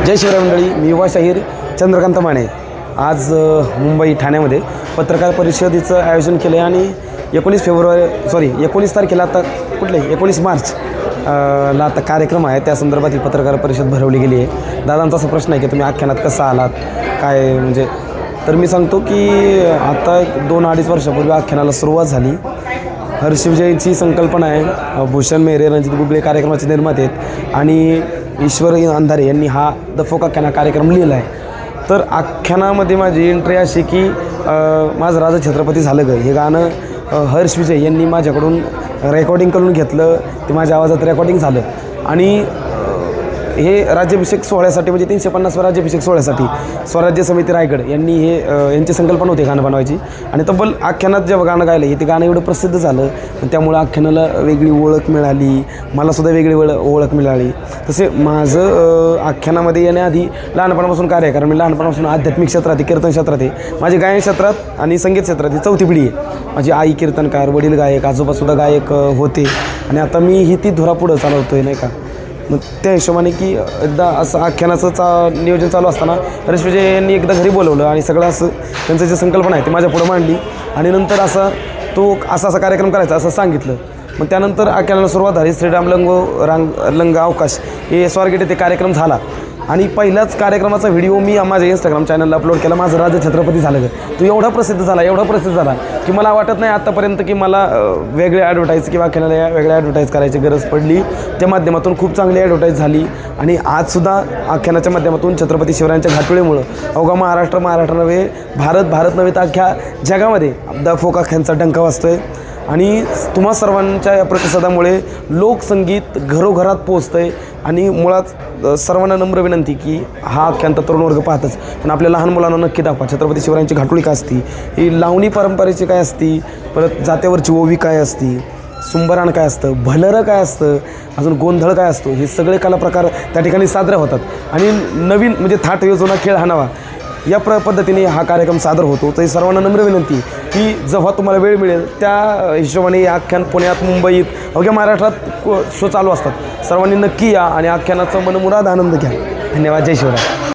जय शिवराय मंडळी, मी युवा शाहीर चंद्रकांत माने आज मुंबई ठाण्यामध्ये पत्रकार परिषदेचं आयोजन केलं आहे आणि 19 तारखेला आता 19 मार्च ला आता कार्यक्रम आहे. त्या संदर्भात ही पत्रकार परिषद भरवली गेली आहे. दादांचा असा प्रश्न आहे की तुम्ही आख्यानात कसा आलात काय म्हणजे, तर मी सांगतो की आता 2-2.5 वर्षापूर्वी आख्यानाला सुरुवात झाली. हर्ष विजयची संकल्पना आहे. भूषण मेहरे, रणजित गुगळे कार्यक्रमाचे निर्माते आहेत आणि ईश्वर अंधारे यांनी हा द फोक आख्यान कार्यक्रम लिहिला आहे. तर आख्यानामध्ये माझी एंट्री अशी की माझं राजा छत्रपती झालं ग हे गाणं हर्ष विजय यांनी माझ्याकडून रेकॉर्डिंग करून घेतलं. ते माझ्या आवाजात रेकॉर्डिंग झालं आणि हे राज्याभिषेक सोहळ्यासाठी म्हणजे 350व्या राज्याभिषेक सोहळ्यासाठी स्वराज्य समिती रायगड यांनी यांची संकल्पना होती गाणं बनवायची. आणि तब्बल आख्यानात जेव्हा गाणं गायलं हे ते गाणं एवढं प्रसिद्ध झालं त्यामुळं आख्यानाला वेगळी ओळख मिळाली, मलासुद्धा वेगळी ओळख मिळाली. तसे माझं आख्यानामध्ये येण्याआधी लहानपणापासून कार्य आहे, कारण मी लहानपणापासून आध्यात्मिक क्षेत्रात आहे, कीर्तन क्षेत्रात आहे. माझी गायन क्षेत्रात आणि संगीत क्षेत्रात ही 4थी पिढी आहे. माझी आई कीर्तनकार, वडील गायक, आजोबासुद्धा गायक होते आणि आता मी ही ती धुरा पुढं चालवतो आहे नाही का. मग त्या हिशोबाने की एकदा असं आख्यानाचं नियोजन चालू असताना हर्ष विजय यांनी एकदा घरी बोलवलं आणि सगळं असं त्यांचं जे संकल्पना आहे ते माझ्या पुढं मांडली आणि नंतर असा कार्यक्रम करायचा असं सांगितलं. मग त्यानंतर आख्यानाला सुरुवात झाली. श्रीराम लंग अवकाश हे स्वारगेट येथे कार्यक्रम झाला आणि पहिल्याच कार्यक्रमाचा व्हिडिओ मी माझ्या इंस्टाग्राम चॅनलला अपलोड केला. माझं राजा छत्रपती झालं ग तो एवढा प्रसिद्ध झाला की मला वाटत नाही आत्तापर्यंत की मला वेगळे ॲडव्हर्टाईज किंवा आख्यानाला वेगळ्या ॲडव्हर्टाईज करायची गरज पडली. त्या माध्यमातून खूप चांगली ॲडव्हर्टाईज झाली आणि आजसुद्धा आख्यानाच्या माध्यमातून छत्रपती शिवरायांच्या घाटुळेमुळं अवघा महाराष्ट्र नव्हे भारत नव्हे तर अख्ख्या जगामध्ये द फोक आख्यानचा डंका वाजतो आहे. आणि तुम्हा सर्वांच्या या प्रतिसादामुळे लोकसंगीत घरोघरात पोहोचतं आहे आणि मुळात सर्वांना नम्र विनंती की हा आख्यान तर तरुण वर्ग पाहतच, पण आपल्या लहान मुलांना नक्की दाखवा छत्रपती शिवरायांची घाटुळी काय असती, ही लावणी परंपरेची काय असती, परत जात्यावरची ओवी काय असती, सुंबराण काय असतं, भलरं काय असतं, अजून गोंधळ काय असतो, हे सगळे कला प्रकार त्या ठिकाणी साजरे होतात. आणि नवीन म्हणजे थाट योजना खेळ हाणावा या पद्धतीने हा कार्यक्रम सादर होतो. तर सर्वांना नम्र विनंती की जेव्हा तुम्हाला वेळ मिळेल त्या हिशोबाने आख्यान पुण्यात, मुंबईत, अवघ्या महाराष्ट्रात शो चालू असतात. सर्वांनी नक्की या आणि आख्यानाचा मनमुराद आनंद घ्या. धन्यवाद. जय शिवराय.